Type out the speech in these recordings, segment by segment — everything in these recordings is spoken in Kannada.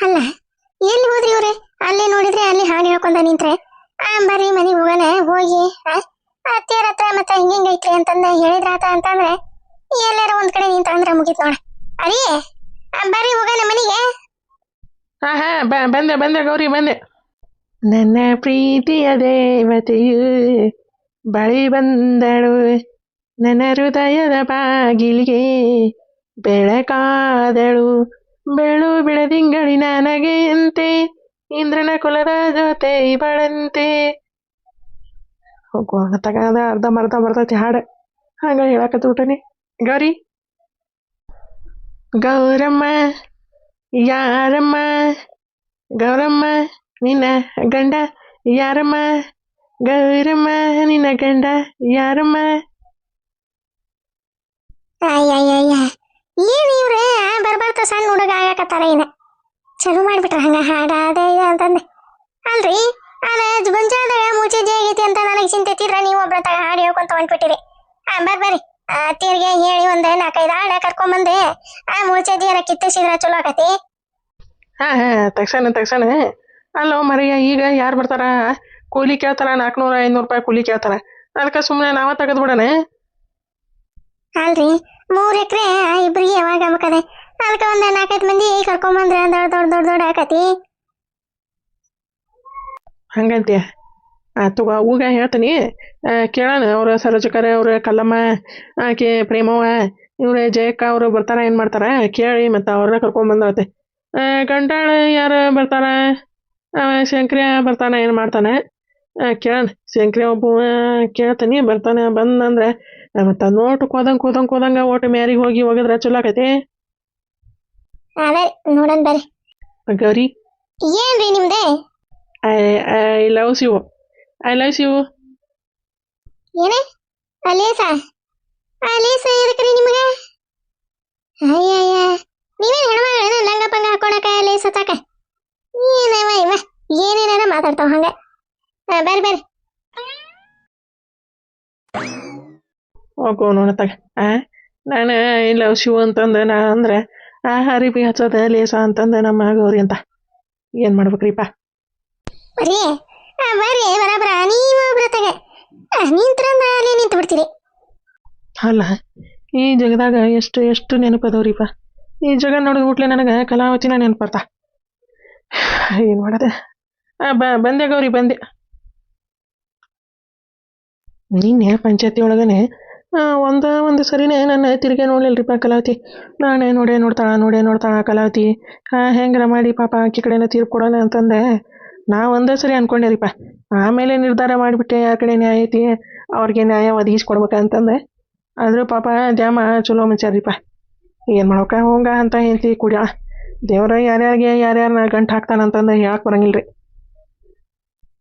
ಅಲ್ಲ ಎಲ್ಲಿ ಹೋದ್ರಿ ಇವ್ರೆ? ಅಲ್ಲಿ ನೋಡಿದ್ರೆ ಅಲ್ಲಿ ಹಾಡು ಹೇಳ್ಕೊಂಡ ನಿಂತ್ರೆ ಬರ್ರಿ ಮನೆಗೆ ಹೋಗೋಣ, ಹೋಗಿ ಅತ್ತಿಯರ ಹತ್ರ ಮತ್ತೆ ಹಿಂಗೈತ್ರಿ ಅಂತಂದ ಹೇಳಿದ್ರಾತ ಅಂತಂದ್ರೆ ಎಲ್ಲಾರ ಒಂದ್ ಕಡೆ ನಿಂತ ಅಂದ್ರ ಮುಗಿತ್ ನೋಡ. ಅರಿ ಬರ್ರಿ ಹೋಗೋಣ ಮನೆಗೆ. ಹಾ ಹಾ ಬಂದೆ ಬಂದೆ ಗೌರಿ ಬಂದೆ. ನನ್ನ ಪ್ರೀತಿಯ ದೇವತೆಯು ಬಳಿ ಬಂದಳು, ನನ್ನ ಹೃದಯದ ಬಾಗಿಲಿಗೆ ಬೆಳಕಾದಳು. ಬೆಳು ಬೆಳದಿಂಗಳಿನ ನಗೆಯಂತೆ ಇಂದ್ರನ ಕುಲದ ಜೊತೆ ಇವಳಂತೆ. ಹೋಗುವ ತಗದ ಅರ್ಧ ಮರ್ಧ ಬರ್ತೈತಿ ಹಾಡು, ಹಂಗ ಹೇಳಕತ್ತ ಬಿಟ್ಟನಿ. ಗೌರಿ ಗೌರಮ್ಮ ಯಾರಮ್ಮ, ಗೌರಮ್ಮ ನಿನ್ನ ಗಂಡ ಯಾರಮ್ಮ, ಗೌರಮ್ಮ ನಿನ್ನ ಗಂಡ ಯಾರಮ್ಮ. ಅಯ್ಯಯ್ಯಯ್ಯ ಏನ್ ಇವ್ರೆ ಬರ್ಬಾರ್ದ ಸಣ್ಣ ಹುಡುಗ ಆಗಕತ್ತಾರ ಏನ ಚಲೋ ಮಾಡ್ಬಿಟ್ರ ಹಂಗ ಹಾಡ ಅದ ಅಂತಂದೆ. ಅಲ್ರಿ ನಾನು ಗುಂಜಾದಾಗ ಮುಚ್ಚಿದ್ದೆ ಆಗೈತಿ ಅಂತ ನನಗೆ ಚಿಂತೆತ್ತಿದ್ರ ನೀವು ಒಬ್ರ ತಗ ಹಾಡು ಹೇಳ್ಕೊಂತ ಹೊಂಟ್ಬಿಟ್ಟಿರಿ. ಬರ್ರಿ ಅತ್ತಿಯರಿಗೆ ಹೇಳಿ ಒಂದ್ 4-5 ಹಾಡ ಕರ್ಕೊಂಬಂದೆ ಮುಚ್ಚಿದ್ದಿಯರ ಕಿತ್ತಿಸಿದ್ರ ಚಲೋ ಆಗತಿ. ಹಾ ಹಾ ತಕ್ಷಣ ಅಲ್ಲೋ ಮರಿಯ, ಈಗ ಯಾರು ಬರ್ತಾರ? ಕೂಲಿ ಕೇಳ್ತಾರ, 400-500 ರೂಪಾಯಿ ಕೂಲಿ ಕೇಳ್ತಾರ. ಅದಕ್ಕೆ ಸುಮ್ಮನೆ ನಾವ ತೆಗೆದು ಬಿಡೋಣ. ಅಲ್ರಿ 3 ಎಕರೆ ಇಬ್ರಿಗೆ ಯಾವಾಗ ಆಗ್ಬೇಕದೆ, ಅದಕ್ಕೆ ಒಂದ್ 4-5 ಮಂದಿ ಕರ್ಕೊಂಬಂದ್ರ ದೊಡ್ಡ ಆಕತಿ. ಹಂಗಂತೀಯ? ತಗೋ ಈಗ ಹೇಳ್ತೀನಿ, ಕೇಳೋಣ. ಅವ್ರ ಸರೋಜಕರ, ಅವ್ರ ಕಲ್ಲಮ್ಮ, ಆಕೆ ಪ್ರೇಮವ್ವ, ಇವ್ರ ಜಯಕ್ಕ ಅವರು ಬರ್ತಾರ ಏನು ಮಾಡ್ತಾರ ಕೇಳಿ ಮತ್ತು ಅವ್ರನ್ನ ಕರ್ಕೊಂಬಂದತೆ. ಗಂಟಾಳ ಯಾರು ಬರ್ತಾರ? ಶಂಕ್ರಿಯ ಬರ್ತಾನ ಏನು ಮಾಡ್ತಾನೆ ಕೇಳೋಣ. ಶಂಕ್ರಿಯ ಒಬ್ಬ ಕೇಳ್ತೀನಿ, ಬರ್ತಾನೆ. ಬಂದಂದ್ರೆ ಮತ್ತು ನೋಟು ಕೋದಂಗ ಓಟು ಮ್ಯಾರಿಗೆ ಹೋಗಿದ್ರೆ ಚಲೋ ಆಕೈತಿ. ಅದೇ ನೋಡೋಣ ಬರ್ರಿ. ಗೌರಿ ಏನ್ರಿ ನಿಮ್ದೆ? I loves you. ಏನೇ ಅಲೇಸ ಎದಕ್ರಿ ನಿಮ್ಗೆ? ಅಯ್ಯಯ್ಯ ನೀವೇನು ಹೆಣ್ಮಗಳೇನ ಲಂಗ ಪಂಗ ಹಾಕೊಳಕ ಲೇಸ ತಾಕ? ಏನವ ಇವ ಏನೇನಾರ ಮಾತಾಡ್ತಾವ ಹಂಗ. ಬರ್ರಿ ಹೋಗೋ ನೋಡತ್ತಾಗ. ನಾನು ಐ ಲವ್ಸ್ ಯು ಅಂತಂದು ನಾ ಅಂದ್ರೆ ಹರಿಬಿ ಹಚ್ಚೋದ ಲೇಸ ಅಂತಂದು ನಮ್ಮ ಗೌರಿ ಅಂತ. ಏನು ಮಾಡ್ಬೇಕ್ರಿಪ್ಪ? ಬರ್ರಿ ಬರಬರ ನೀವು ಬರತ್ತಾಗ ನಿಂತ್ರಂದ ಅಲ್ಲಿ ನಿಂತು ಬಿಡ್ತೀರಿ. ಅಲ್ಲ ಈ ಜಗದಾಗ ಎಷ್ಟು ನೆನಪದವ್ರಿಪ್ಪ. ಈ ಜಗ ನೋಡಿದ ಬಿಟ್ಲೆ ನನಗೆ ಕಲಾವತಿನ ನೆನಪರ್ತ. ಏನು ಮಾಡೋದು? ಬಂದೆ ಗೌರಿ ಬಂದೆ. ನಿನ್ನೆ ಪಂಚಾಯತಿ ಒಳಗನೆ ಒಂದು ಸರಿನೇ ನನ್ನ ತಿರುಗಿ ನೋಡ್ಲಿಲ್ರಿಪ್ಪ ಕಲಾವತಿ. ನಾನೇ ನೋಡ್ತಾಳ ಕಲಾವತಿ. ಹೆಂಗಾರ ಮಾಡಿ ಪಾಪ ಆಕಿ ಕಡೆನ ತೀರ್ಪು ಕೊಡೋಣ ಅಂತಂದೆ ನಾ ಒಂದೇ ಸರಿ ಅನ್ಕೊಂಡೇರಿಪ್ಪ. ಆಮೇಲೆ ನಿರ್ಧಾರ ಮಾಡಿಬಿಟ್ಟೆ ಯಾರ ಕಡೆ ನ್ಯಾಯ ಐತಿ ಅವ್ರಿಗೆ ನ್ಯಾಯ ಒದಗಿಸ್ಕೊಡ್ಬೇಕಂತಂದೆ. ಆದರೂ ಪಾಪ ದ್ಯಾಮ ಚಲೋ ಮನುಷ್ಯರಿಪ್ಪ. ಏನು ಮಾಡ್ಬೇಕ ಹೋಗ ಅಂತ ಹೇಳ್ತಿ ಕುಡಿಯ ದೇವ್ರ ಯಾರ್ಯಾರನ್ನ ಗಂಟು ಹಾಕ್ತಾನಂತಂದು ಹೇಳಕ್ಕೆ ಬರಂಗಿಲ್ಲ ರೀ.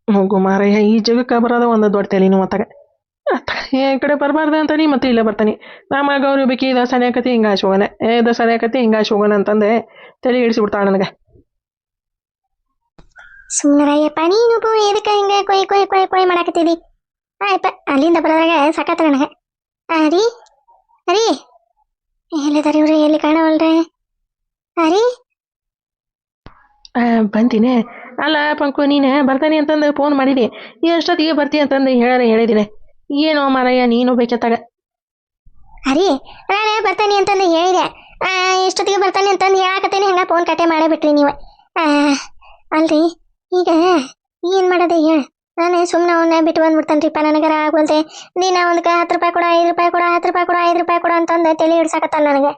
ಹೋಗು ಮಾರಯ್ಯ, ಈ ಜಗಕ್ಕೆ ಬರೋದ ಒಂದು ದೊಡ್ಡ ತಲೆನೂ ಮತ್ತಾಗ ಈ ಕಡೆ ಬರಬಾರ್ದು ಅಂತಾನೆ ಮತ್ತೆ ಇಲ್ಲೇ ಬರ್ತಾನೆ. ನಮ್ಮ ಗೌರಿ ಬೇಕಿ ದಸನೆ ಆಕತಿ ಹಿಂಗಾಶ್ ಹೋಗೋಣ ಅಂತಂದೆ ತಲೆ ಹಿಡಿಸಿಬಿಡ್ತಾಳೆ ನನಗೆ. ಸುಮ್ಮನಯ್ಯಪ್ಪ ನೀನು ಎದಕ್ಕೆ ಹಿಂಗೆ ಕೊಯ್ ಮಾಡಾಕತ್ತೀರಿ? ಆಯ್ತ ಅಲ್ಲಿಂದ ಬರೋದಾಗ ಸಾಕಾತ ನನಗೆ. ಅರಿ ಎಲ್ಲಿದಾರಿ ಇವ್ರಿ? ಎಲ್ಲಿ ಕಾಣವಲ್ರಿ? ಬಂತೀನಿ. ಅಲ್ಲ ಪಂಕು, ನೀನು ಬರ್ತಾನೆ ಅಂತಂದು ಫೋನ್ ಮಾಡಿದಿ, ಎಷ್ಟೊತ್ತಿಗೆ ಬರ್ತಿ ಅಂತಂದು ಹೇಳಿದ್ದೀನಿ. ಏನೋ ಮಾರಯ್ಯ ನೀನು ಬೇಕತ್ತಾಗ. ನಾನು ಬರ್ತಾನೆ ಅಂತಂದು ಹೇಳಿದೆ, ಎಷ್ಟೊತ್ತಿಗೆ ಬರ್ತಾನೆ ಅಂತಂದು ಹೇಳಾಕತ್ತೇನೆ. ಹಂಗ ಫೋನ್ ಕಟ್ಟೆ ಮಾಡೇ ಬಿಟ್ರಿ ನೀವು. ಅಲ್ರಿ ಈಗ ಏನು ಮಾಡೋದು ಹೇಳ? ನಾನು ಸುಮ್ಮನೆ ಅವನ್ನ ಬಿಟ್ಟು ಬಂದ್ಬಿಡ್ತಾನ್ರಿಪ್ಪ. ನನಗರ ಆಗೋಲ್ತೆ. ದಿನ ಒಂದಕ್ಕೆ 10 ರೂಪಾಯಿ ಕೊಡ, 5 ರೂಪಾಯಿ ಕೊಡ, 10 ರೂಪಾಯಿ ಕೊಡ, 5 ರೂಪಾಯಿ ಕೊಡ ಅಂತಂದು ತಲೆ ಹಿಡ್ಸಾಕತ್ತಲ್ಲ ನನಗೆ.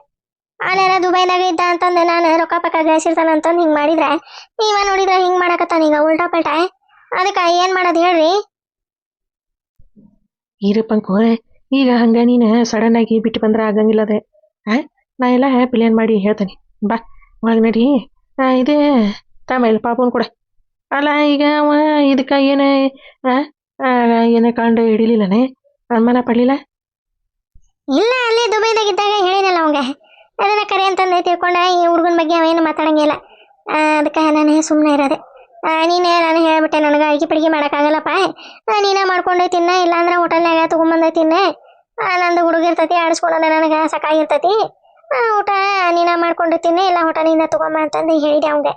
ಅವನೆಲ್ಲ ದುಬೈದಾಗ ಇದ್ದ ಅಂತಂದು ನಾನು ರೊಕ್ಕ ಪಕ್ಕ ಗಳಿಸಿರ್ತಾನ ಅಂತಂದು ಹಿಂಗೆ ಮಾಡಿದ್ರೆ ನೀವ ನೋಡಿದ್ರೆ ಹಿಂಗೆ ಮಾಡಾಕತ್ತಾನ ಈಗ ಉಲ್ಟಾ ಪಲ್ಟಾ. ಅದಕ್ಕೆ ಏನು ಮಾಡೋದು ಹೇಳ್ರಿ? ಇರು ಪಂಕು, ಈಗ ಹಂಗೆ ನೀನು ಸಡನ್ನಾಗಿ ಬಿಟ್ಟು ಬಂದ್ರೆ ಆಗಂಗಿಲ್ಲ ಅದೇ. ನಾ ಎಲ್ಲ ಪ್ಲ್ಯಾನ್ ಮಾಡಿ ಹೇಳ್ತೇನೆ. ಬಾ ಒಳಗೆ ನಡಿ. ಇದೇ ತಮೇಲೆ ಪಾಪನ್ ಕೂಡ. ಅಲ್ಲ ಈಗ ಅವ ಇದಕ್ಕೆ ಏನೇ ಕಂಡು ಹಿಡಿಲಿಲ್ಲನೇ? ಅನುಮಾನ ಪಡಲಿಲ್ಲ? ಇಲ್ಲ, ಅಲ್ಲಿ ದುಬೈದಾಗ ಇದ್ದಾಗ ಹೇಳಿನಲ್ಲ ಅವಂಗ ಅದನ್ನ ಕರೆ ಅಂತಂದು ತಿಳ್ಕೊಂಡ ಈ ಹುಡುಗನ ಬಗ್ಗೆ ಅವೇನು ಮಾತಾಡಂಗಿಲ್ಲ. ಅದಕ್ಕೆ ನಾನು ಸುಮ್ಮನೆ ಇರೋದೆ. ನೀನೇ ನಾನು ಹೇಳ್ಬಿಟ್ಟೆ ನನಗೆ ಅಡಿಗೆ ಪಡಿಗೆ ಮಾಡೋಕ್ಕಾಗಲ್ಲಪ್ಪ, ನೀನೇ ಮಾಡ್ಕೊಂಡೆ ತಿನ್ನ, ಇಲ್ಲಾಂದ್ರೆ ಹೋಟೆಲ್ನಾಗ ತೊಗೊಂಬಂದೆ ತಿನ್ನೆ. ನಂದು ಹುಡುಗಿರ್ತತಿ ಆಡಿಸ್ಕೊಂಡೆ ನನಗೆ ಸಾಕಾಗಿರ್ತತಿ. ಊಟ ನೀನೇ ಮಾಡ್ಕೊಂಡು ತಿನ್ನೆ, ಇಲ್ಲ ಹೋಟೆಲಿಂದ ತೊಗೊಂಬ ಅಂತಂದು ಹೇಳಿದೆ ಅವಂಗೆ.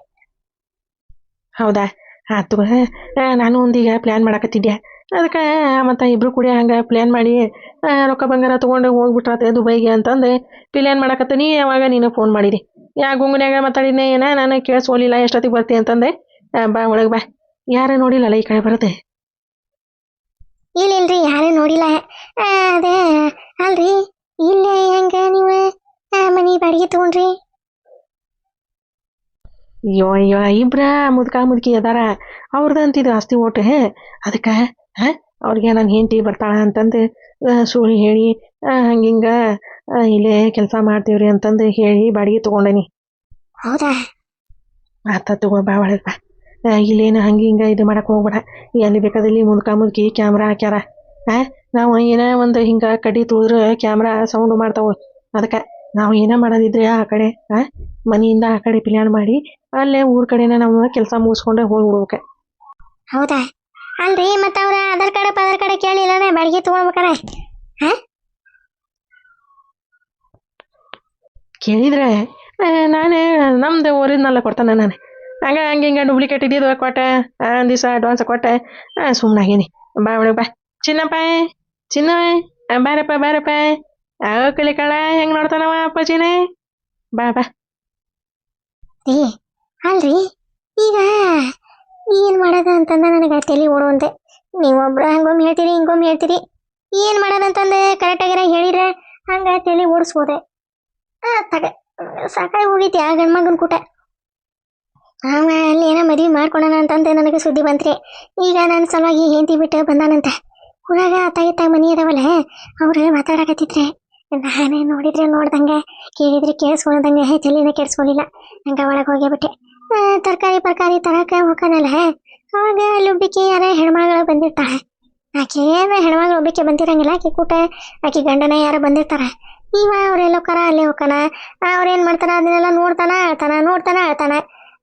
ಹೌದಾ ಆತು ನಾನು ಒಂದೀಗ ಪ್ಲ್ಯಾನ್ ಮಾಡಕತ್ತಿದ್ದೆ ಅದಕ್ಕೆ ಮತ್ತು ಇಬ್ಬರು ಕೂಡ ಹಂಗೆ ಪ್ಲ್ಯಾನ್ ಮಾಡಿ ರೊಕ್ಕ ಬಂಗಾರ ತೊಗೊಂಡು ಹೋಗ್ಬಿಟ್ರಾತೆ ದುಬೈಗೆ ಅಂತಂದು ಪ್ಲ್ಯಾನ್ ಮಾಡಕತ್ತೀನಿ ಅವಾಗ ನೀನು ಫೋನ್ ಮಾಡಿದಿ ಯಾ ಗುಂಗುನ್ಯಾಗ ಮಾತಾಡಿದ್ನೆ ಏನ ನಾನು ಕೇಳಿಸ್ಕೊಲಿಲ್ಲ ಎಷ್ಟೊತ್ತಿಗೆ ಬರ್ತಿ ಅಂತಂದೆ ಬಾ ಒಳಗೆ ಬಾ ಯಾರು ನೋಡಿಲ್ಲಲ್ಲ ಈ ಕಡೆ ಬರುತ್ತೆ ಇಲ್ರಿ ಯಾರು ನೋಡಿಲ್ಲ ಅದೇ ಅಲ್ರಿ ಇಲ್ಲೇ ಹೆಂಗ ನೀವು ಮನಿ ಬಾಡಿಗೆ ತಗೊಂಡ್ರಿ ಅಯ್ಯೋ ಅಯ್ಯೋ ಇಬ್ರ ಮುದುಕಿ ಅದಾರ ಅವ್ರದ್ದು ಅಂತಿದ್ದು ಆಸ್ತಿ ಓಟು ಅದಕ್ಕೆ ಅವ್ರಿಗೆ ನನ್ನ ಹೆಂಡತಿ ಬರ್ತಾಳ ಅಂತಂದು ಸುಳ್ಳು ಹೇಳಿ ಹಂಗಿಂಗೆ ಇಲ್ಲೇ ಕೆಲಸ ಮಾಡ್ತೀವ್ರಿ ಅಂತಂದು ಹೇಳಿ ಬಾಡಿಗೆ ತೊಗೊಂಡೇನಿ ಹೌದಾ ಆತ ತಗೋ ಬಾ ಒಳಗೆ ಬಾ ಇಲ್ಲೇನು ಹಂಗೆ ಹಿಂಗೆ ಇದು ಮಾಡಕ್ಕೆ ಹೋಗ್ಬೇಡ ಎಲ್ಲಿ ಬೇಕಾದಲ್ಲಿ ಮುದುಕಿ ಕ್ಯಾಮ್ರಾ ಹಾಕ್ಯಾರ ನಾವು ಏನೋ ಒಂದು ಹಿಂಗೆ ಕಡ್ಡಿ ತುಳಿದ್ರೆ ಕ್ಯಾಮ್ರಾ ಸೌಂಡು ಮಾಡ್ತಾವೆ ಅದಕ್ಕೆ ನಾವು ಏನೋ ಮಾಡೋದಿದ್ರೆ ಆ ಕಡೆ ಮನೆಯಿಂದ ಆ ಕಡೆ ಪ್ಲ್ಯಾನ್ ಮಾಡಿ ಅಲ್ಲೇ ಊರ ಕಡೆನ ನಾವು ಕೆಲಸ ಮುಗಿಸ್ಕೊಂಡೆ ಹೋಗ್ಬಿಡ್ಬೇಕು ಹೌದಾ ಅಲ್ರಿ ಮತ್ತೆ ಅವ್ರ ಆಧಾರ್ ಕಾರ್ಡ್ ಕೇಳಿಲ್ಲ ಬಾಡಿಗೆ ತಗೊಳ್ಬೇಕಾರೆ ಕೇಳಿದ್ರೆ ನಾನು ನಮ್ದು ಒರಿಜಿನಲ್ಲ ಕೊಡ್ತಾನೆ ನಾನು ಹಂಗೆ ಹಿಂಗೆ ಡೂಪ್ಲಿಕೇಟ್ ಇದ್ದಿದ್ದು ಕೊಟ್ಟೆ ದಿವಸ ಅಡ್ವಾನ್ಸ್ ಕೊಟ್ಟೆ ಸುಮ್ಮನಾಗೀನಿ ಬಾ ಒಳಗೆ ಬಾ ಚಿನ್ನಪ್ಪ ಚಿನ್ನ ಬಾರಪ್ಪ ಕಳಿ ಕಳ ಹೆಂಗೆ ನೋಡ್ತಾನವ ಅಪ್ಪಾಜಿನೇ ಬಾ ಬಾ ರೀ ಅಲ್ರಿ ಈಗ ಏನ್ ಮಾಡೋದು ಅಂತಂದ ನನಗೆ ತಲೆ ಓಡುವಂತೆ ನೀವೊಬ್ರು ಹಂಗೊಮ್ಮೆ ಹೇಳ್ತೀರಿ ಹಿಂಗೊಮ್ಮೆ ಹೇಳ್ತೀರಿ ಏನ್ ಮಾಡೋದಂತಂದೆ ಕರೆಕ್ಟಾಗಿರ ಹೇಳಿದ್ರೆ ಹಂಗ ತಲೆ ಓಡಿಸ್ಬೋದೆ ತಗ ಸಾಕಾಗಿ ಹೋಗೈತಿ ಆ ಗಂಡ್ಮಗನ ಕೂಟ ಅವ ಅಲ್ಲಿ ಏನೋ ಮದುವೆ ಮಾಡ್ಕೊಳೋಣ ಅಂತಂದೆ ನನಗೆ ಸುದ್ದಿ ಬಂತ್ರಿ ಈಗ ನನ್ನ ಸಲುವಾಗಿ ಹೆಂಡತಿ ಬಿಟ್ಟು ಬಂದಾನಂತ ಊರಾಗ ಅತ್ತ ಮನಿ ಅದಾವಲ್ಲ ಅವ್ರು ಮಾತಾಡಕತ್ತಿದ್ರೆ ನಾನೇ ನೋಡಿದ್ರೆ ನೋಡ್ದಂಗೆ ಕೇಳಿದ್ರೆ ಕೇಳಿಸ್ಕೊಳ್ದಂಗೆ ತಲೆನ ಕೆಡ್ಸ್ಕೊಳಿಲ್ಲ ಹಂಗೆ ಒಳಗೆ ಹೋಗ್ಯಾಬಿಟ್ಟೆ ತರಕಾರಿ ತರಕ ಹೋಗ್ಕನಲ್ಲ ಅವಾಗ ಅಲ್ಲಿ ಒಬ್ಬಕ್ಕೆ ಯಾರ ಹೆಣ್ಮಗಳು ಬಂದಿರ್ತಾಳೆ ಆಕೆ ಏನು ಹೆಣ್ಮಗಳು ಒಬ್ಬಕ್ಕೆ ಬಂದಿರಂಗಿಲ್ಲ ಆಕೆ ಕೂಟ ಆಕೆ ಗಂಡನ ಯಾರು ಬಂದಿರ್ತಾರ ಇವ ಅವ್ರೆಲ್ಲ ಹೋಗ್ತಾರ ಅಲ್ಲೇ ಹೋಗ್ತಾನ ಅವ್ರೇನ್ ಮಾಡ್ತಾರ ಅದನ್ನೆಲ್ಲ ನೋಡ್ತಾನ ಅಳ್ತಾನ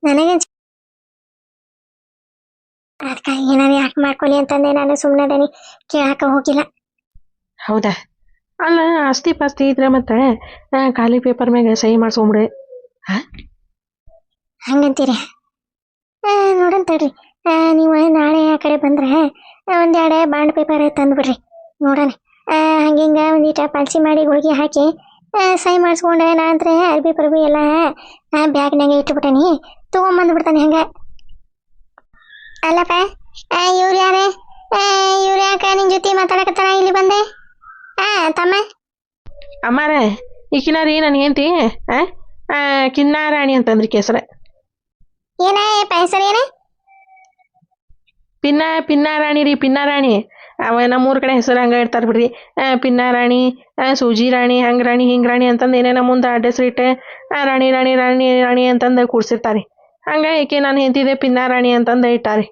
ನನಗೆ ಅದಕ್ಕೆ ಏನಾರು ಯಾಕೆ ಮಾಡ್ಕೊಳ್ಳಿ ಅಂತಂದೆ ನಾನು ಸುಮ್ಮನೆ ಅದೇನಿ ಕೇಳಾಕ ಹೋಗಿಲ್ಲ ಹೌದಾ ಅಲ್ಲ ಆಸ್ತಿ ಪಾಸ್ತಿ ಇದ್ರೆ ಮತ್ತೆ ಖಾಲಿ ಪೇಪರ್ ಮ್ಯಾಗ ಸಹಿ ಮಾಡಿಸ್ಕೊಂಬಿಡಿ ಹಂಗಂತೀರಿ ನೋಡೋಣ ತಡ್ರಿ ನೀವು ನಾಳೆ ಆ ಕಡೆ ಬಂದ್ರೆ ಒಂದೆರಡು ಬಾಂಡ್ ಪೇಪರ್ ತಂದುಬಿಡ್ರಿ ನೋಡೋಣ ಹಂಗಿಂಗ ಒಂದೀಟ ಪಾಲ್ಸಿ ಮಾಡಿ ಗುಳಿಗೆ ಹಾಕಿ ಸಹಿ ಮಾಡಿಸ್ಕೊಂಡೆ ನಾನಂದ್ರೆ ಅರ್ಬಿ ಪರ್ಬಿ ಎಲ್ಲ ಬ್ಯಾಗ್ನಾಗೆ ಇಟ್ಟುಬಿಟ್ಟನಿ ತೊಗೊಂಬಂದ್ಬಿಡ್ತಾನೆ ಹಂಗೆ ಅಲ್ಲಪ್ಪ ಇವ್ರು ಯಾರೇ ಇವ್ರು ಯಾಕೆ ನಿನ್ನ ಜೊತೆ ಮಾತಾಡಕತ್ತಾರ ಇಲ್ಲಿ ಬಂದೆ ತಮ್ಮ ಅಮ್ಮಾರ ಈ ಕಿನ್ನಾರಿ ನನ್ನ ಹೆಂಡತಿ ಕಿನ್ನಾರಾಣಿ ಅಂತಂದ್ರಿ ಕೇಸರ ಏನೇ ಹೆಸರು ಏನೇ ಪಿನ್ನಾರಾಣಿ ರೀ ಪಿನ್ನಾರಾಣಿ ಅವ ನಮ್ಮೂರ ಕಡೆ ಹೆಸರು ಹಂಗೆ ಇಡ್ತಾರೆ ಬಿಡ್ರಿ ಪಿನ್ನಾರಾಣಿ ಸೂಜಿ ರಾಣಿ ಹಂಗೆ ರಾಣಿ ಹಿಂಗೆ ರಾಣಿ ಅಂತಂದು ಏನೇನೋ ಮುಂದೆ ಅಡ್ಡ ಹೆಸರಿಟ್ಟೆ ರಾಣಿ ಅಂತಂದು ಕೂಡ್ಸಿರ್ತಾರೆ ಹಂಗೆ ಏಕೆ ನಾನು ಹೆಂತಿದೆ ಪಿನ್ನಾರಾಣಿ ಅಂತಂದು ಇಟ್ಟಾರೆ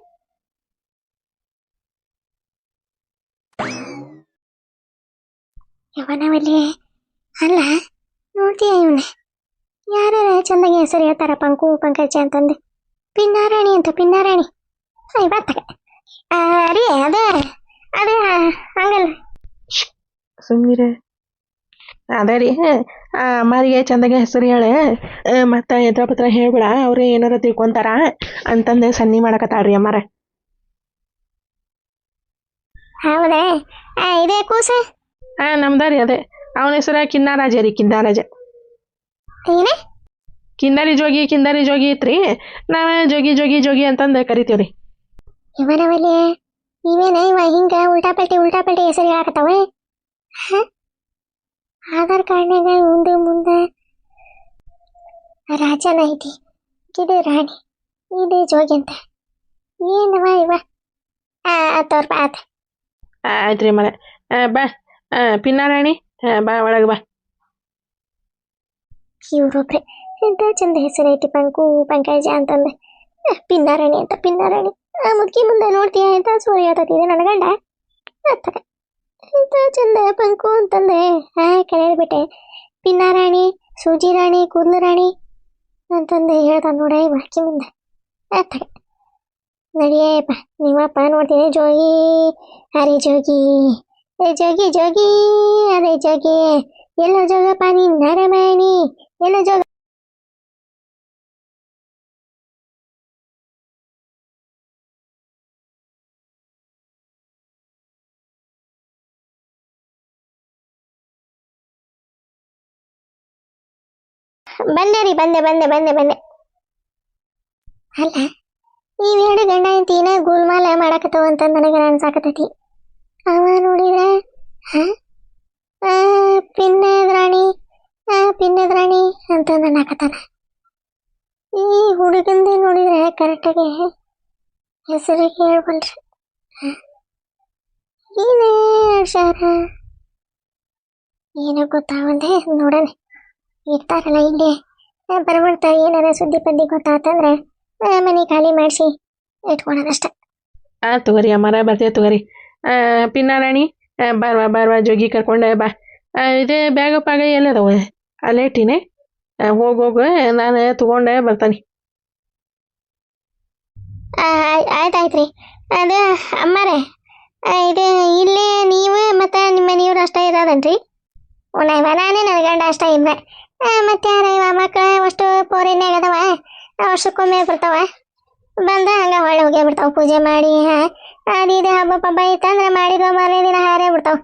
ಯವನವಲ್ಲಿ ಅಲ್ಲ ನೋಡ್ತೀಯ ಇವನೇ ಯಾರು ಚಂದಾಗಿ ಹೆಸರು ಹೇಳ್ತಾರ ಪಂಕಜ ಅಂತಂದು ಪಿನ್ನಾರಾಣಿ ಇವತ್ತಾಗ ರೀ ಅದೇ ಹಂಗಲ್ಲ ಸುಮ್ಮೀರೆ ಅದೇ ರೀ ಅಮ್ಮರಿಗೆ ಚಂದಾಗೆ ಹೆಸರು ಹೇಳೆ ಮತ್ತು ಎದ್ರ ಪತ್ರ ಹೇಳ್ಬೇಡ ಅವ್ರು ಏನಾರ ತಿಳ್ಕೊಂತಾರ ಅಂತಂದು ಸನ್ನಿ ಮಾಡಕತ್ತಾಳ್ರಿ ಅಮ್ಮಾರ ಹೌದೇ ಇದೇ ಕೂಸ ನಮ್ದ ರೀ ಅದೇ ಅವನ ಹೆಸರು ಕಿನ್ನಾರಾಜ ರೀ ಕಿನ್ನಾರಾಜ ಏನೇ ಕಿನ್ನರಿ ಜೋಗಿ ಐತ್ರಿ ನಾವೇ ಜೋಗಿ ಅಂತಂದು ಕರಿತೀವ್ರಿ ಇವನವಲ್ಲಿ ಇವೇನ ಇವ ಹಿಂಗ ಉಲ್ಟಾ ಪಲ್ಟಿ ಹೆಸರು ಹೇಳಕತ್ತಾವ ಆಧಾರ್ ಕಾರ್ಡ್ನಾಗ ಮುಂದೆ ರಾಜನ ಐತಿ ಇದು ರಾಣಿ ಇದು ಜೋಗಿ ಅಂತ ಏನವ ಇವ ತೋರ್ಪ ಆತ ಆಯ್ತ್ರಿ ಮನೆ ಬಾ ಪಿನ್ನಾರಾಣಿ ಬಾ ಒಳಗೆ ಬಾ ಇವ್ರೊಬ್ರೆ ಎಂತ ಚಂದ ಹೆಸರು ಐತಿ ಪಂಕಜ ಅಂತಂದೆ ಪಿನ್ನಾರಾಣಿ ಮುದುಕಿ ಮುಂದೆ ನೋಡ್ತೀಯ ಅಂತ ಸೂರ್ಯ ಹೇಳ್ತಿದೆ ನನ್ನ ಗಂಡ ಅತ್ತಗ ಎಂತ ಚಂದ ಪಂಕು ಅಂತಂದೆ ಕೆಳಬಿಟ್ಟೆ ಪಿನ್ನಾರಾಣಿ ಸೂಜಿ ರಾಣಿ ಕೂದಲು ರಾಣಿ ಅಂತಂದೆ ಹೇಳ್ದ ನೋಡ ಬಾಕಿ ಮುಂದೆ ಅತ್ತಗ ನಡಿಯೇಪ್ಪ ನಿಮ್ಮಪ್ಪ ನೋಡ್ತೀನಿ ಜೋಗಿ ಅರೆ ಜೋಗಿ ಅರೆ ಜೋಗಿ ಎಲ್ಲ ಜೋಗಪ್ಪ ನಿನ್ನ ರಮಣಿ ಎಲ್ಲ ಜೋಗ ಬಂದೆ ರೀ ಬಂದೆ ಬಂದೆ ಬಂದೆ ಬಂದೆ. ಅಲ್ಲ ಇವೆರಡು ಗಂಡ ಹೆಂಡತಿನ ಗುಲ್ಮಾಲ ಮಾಡಕತ್ತವ ಅಂತ ನನಗೆ ಅನ್ಸಾಕತೈತಿ. ಅವ ನೋಡಿದ್ರೆ ಪಿನ್ನೆದ್ರಾಣಿ ಪಿನ್ನೆದ್ರಾಣಿ ಅಂತ ಅನ್ನಕತ್ತಾನ. ಈ ಹುಡುಗಂದೆ ನೋಡಿದ್ರೆ ಕರೆಕ್ಟಾಗಿ ಹೆಸರು ಕೇಳ್ಬಲ್ರಿ. ಏನೇ ಅಕ್ಷರ ಏನೋ ಗೊತ್ತಾವಂದೆ ನೋಡೋಣ. ಇರ್ತಾರಲ್ಲ ಇಲ್ಲಿ ಬರ್ಬಿಡ್ತಾ ಏನಾರ ಸುದ್ದಿ ಪದ್ದಿ ಗೊತ್ತಾತಂದ್ರೆ ಮನೆ ಖಾಲಿ ಮಾಡಿಸಿ ಇಟ್ಕೊಳೋದಷ್ಟ. ತಗೋರಿ ಅಮ್ಮಾರ ಬರ್ತೇವೆ ತಗೋರಿ. ಪಿನ್ನಾರಾಣಿ ಬಾರ್ವಾ ಬಾರ್ವಾ ಜೋಗಿ ಕರ್ಕೊಂಡೆ ಬಾ. ಇದೇ ಬ್ಯಾಗ ಪಾಗ ಎಲ್ಲದವ ಅಲ್ಲೇ ಇಟ್ಟಿನಿ. ಹೋಗು ನಾನು ತಗೊಂಡೆ ಬರ್ತಾನೆ. ಆಯ್ತಾಯ್ತು ರೀ. ಅದು ಅಮ್ಮಾರೆ ಇದು ಇಲ್ಲೇ ನೀವು ಮತ್ತು ನಿಮ್ಮ ಮನೆಯವ್ರು ಅಷ್ಟೇ ಇರೋದನ್ರಿ? ಉಣವ ನಾನೇ ನನ್ನ ಗಂಡ ಅಷ್ಟೇ ಇದ್ದೆ. ಮತ್ತೆ ಯಾರ ಇವ ಮಕ್ಕಳು ಅಷ್ಟು ಪೋರಿನಾಗ ಅದಾವ, ವರ್ಷಕ್ಕೊಮ್ಮೆ ಬರ್ತಾವ. ಬಂದ ಹಂಗೆ ಹೊಳ್ಳಿ ಹೋಗೇ ಬಿಡ್ತಾವೆ. ಪೂಜೆ ಮಾಡಿ ಅದಿದೆ ಹಬ್ಬ ಪಬ್ಬ ಇತ್ತಂದ್ರೆ ಮಾಡಿದ್ವ ಮನೆ ದಿನ ಹಾರೇ ಬಿಡ್ತಾವೆ.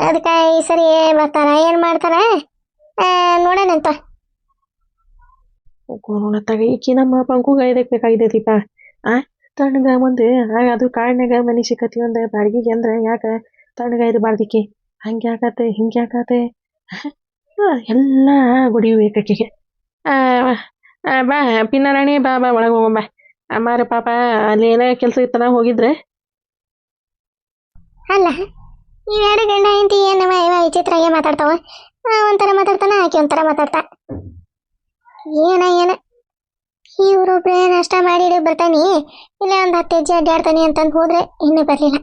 ಅದಕ್ಕೆ ಈ ಸರಿ ಬರ್ತಾರ ಏನು ಮಾಡ್ತಾರ ನೋಡೋಣಂತ. ತಗ ಈಕಿ ನಮ್ಮ ಪಂಕುಗ ಇದಕ್ಕೆ ಬೇಕಾಗಿದ್ದೈತಿಪ್ಪ. ತಣ್ಣಗ ಮುಂದೆ ಅದು ಕಾಡಿನಾಗ ಮನೆ ಸಿಕ್ಕತಿ ಒಂದು ಬಾಡಿಗೆಗೆ ಅಂದ್ರೆ ಯಾಕೆ ತಣ್ಣಗ ಇದು ಬಾರ್ದಿಕ್ಕಿ ಹಂಗೆ ಯಾಕತ್ತೆ ಹಿಂಗೆ ಯಾಕತ್ತೆ ಎಲ್ಲ ಗುಡಿ ಬೇಕಕ್ಕಿಗೆ. ಬಾ ಪಿನ್ನಾರಾಣಿ ಬಾ ಬಾ ಒಳಗೆ ಹೋಗಮ್ಮ. ಅಮ್ಮಾರ ಪಾಪ ಅಲ್ಲಿ ಏನೋ ಕೆಲಸ ಇತ್ತನ ಹೋಗಿದ್ರೆ. ಅಲ್ಲ ಇವೆರಡು ಗಂಡ ಹೆಂಡತಿ ಏನವ ಇವ ವಿಚಿತ್ರಾಗೆ ಮಾತಾಡ್ತಾವ. ಒಂಥರ ಮಾತಾಡ್ತಾನ, ಆಕೆ ಒಂಥರ ಮಾತಾಡ್ತಾ. ಏನ ಇವ್ರೊಬ್ರೆ ನಾಷ್ಟ ಮಾಡಿ ಬರ್ತಾನೆ, ಇಲ್ಲ ಒಂದು 10 ಹೆಜ್ಜೆ ಅಡ್ಡಾಡ್ತಾನೆ ಅಂತಂದು ಹೋದ್ರೆ ಇನ್ನೂ ಬರಲಿಲ್ಲ.